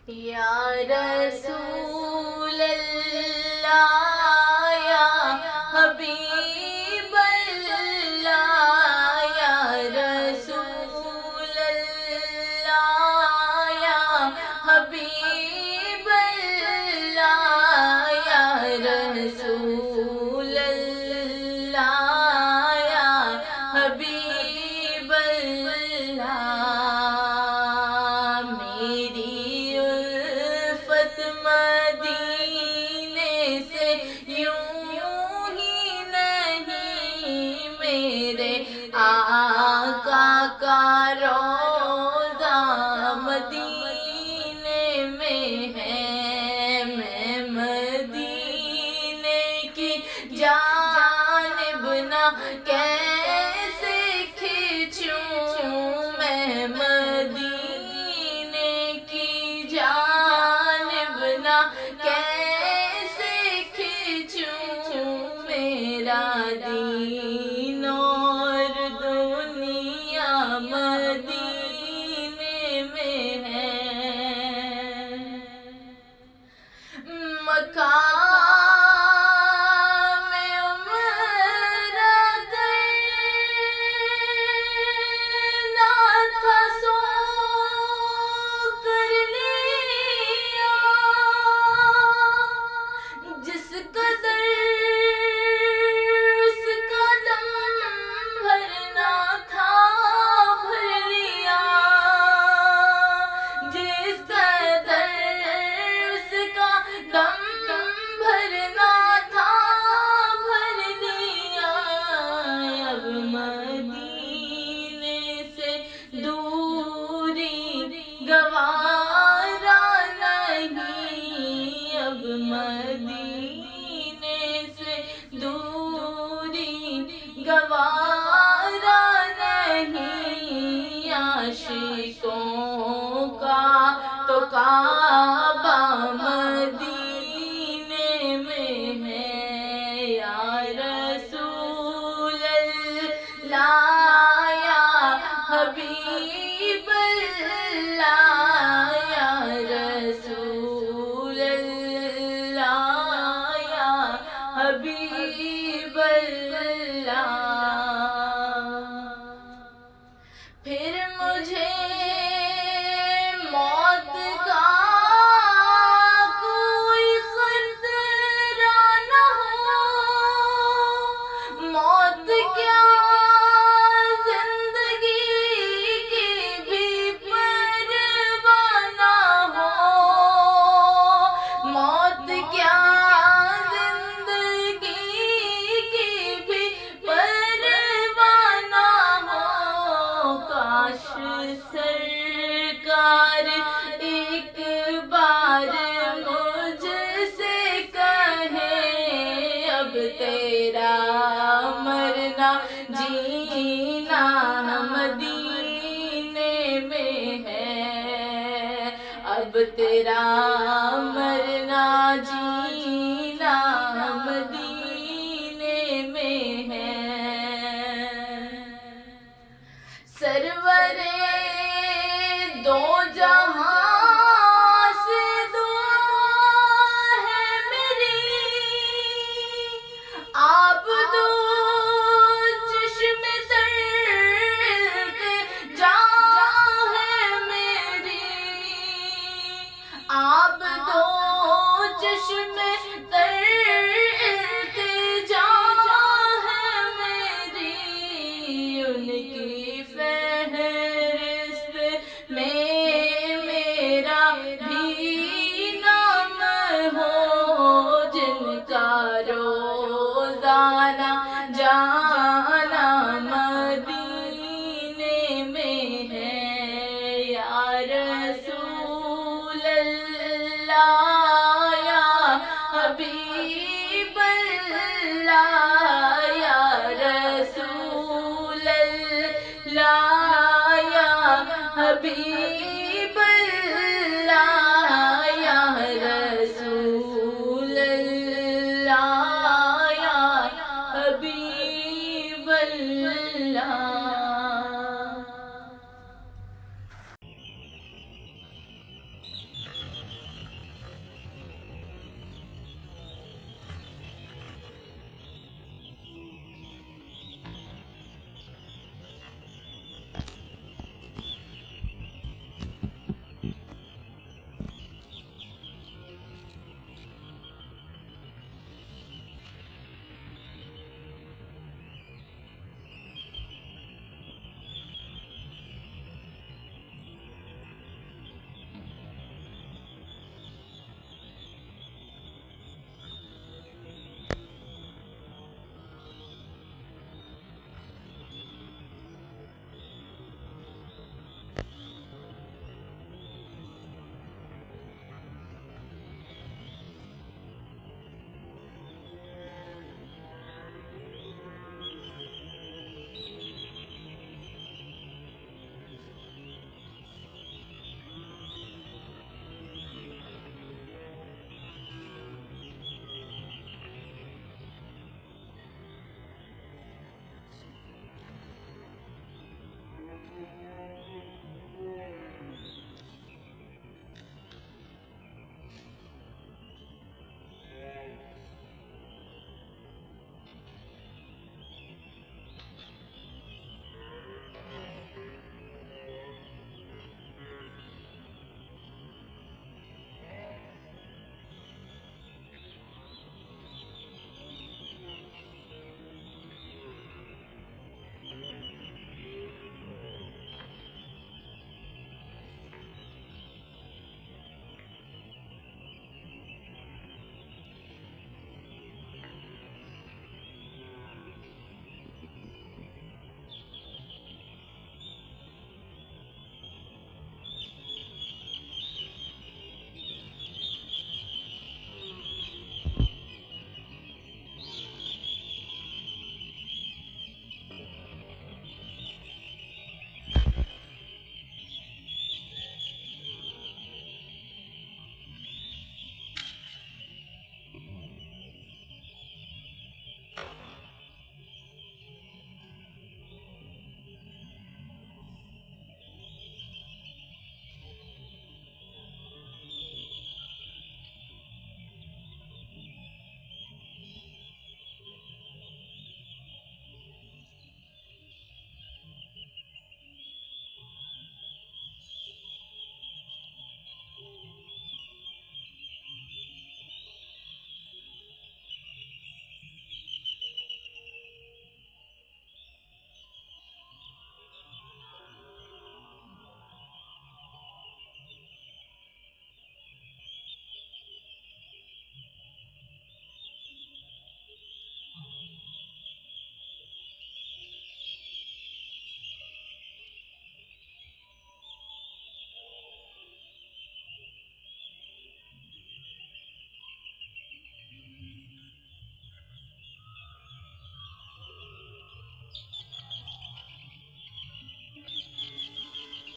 یا رسول اللہ یا حبیب اللہ یا رسول اللہ یا حبیب اللہ یا رسول اللہ یا حبیب اللہ مدینے سے یوں ہی نہیں میرے آقا کا روضہ مدینے میں ہے میں مدینے کی جانب نہ کیسے کھینچوں میں مدینے کی جانب نہ کیسے کھینچوں میرا دین اور دنیا مدینے میں ہے مقام عمر اگر نہ تھا سو کر لیا جس قدر اس کا دم بھرنا تھا بھر لیا جس قدر اس کا دم بھرنا تھا بھر لیا اب مدینے سے دوری گوارا نہیں اب مدینے سے دوری گوارا نہیں عاشقوں کا تو کعبہ مدینے میں ہے یا رسول اللہ یا حبیب اللہ یا رسول اللہ یا حبیب اللہ پھر مجھے موت کا کوئی خطرہ نہ ہو موت کیا زندگی کی بھی پرواہ نہ ہو موت کیا زندگی کی بھی پرواہ نہ ہو کاش سرکار ایک بار مجھ سے کہے اب تیرا مرنا جینا مدینے میں ہے اب تیرا مرنا جینا مدینے میں ہے سرورے دو جہاں سے دعا ہے میری آپ دو چشم تر کے جا ہے میری آپ دو چشم تر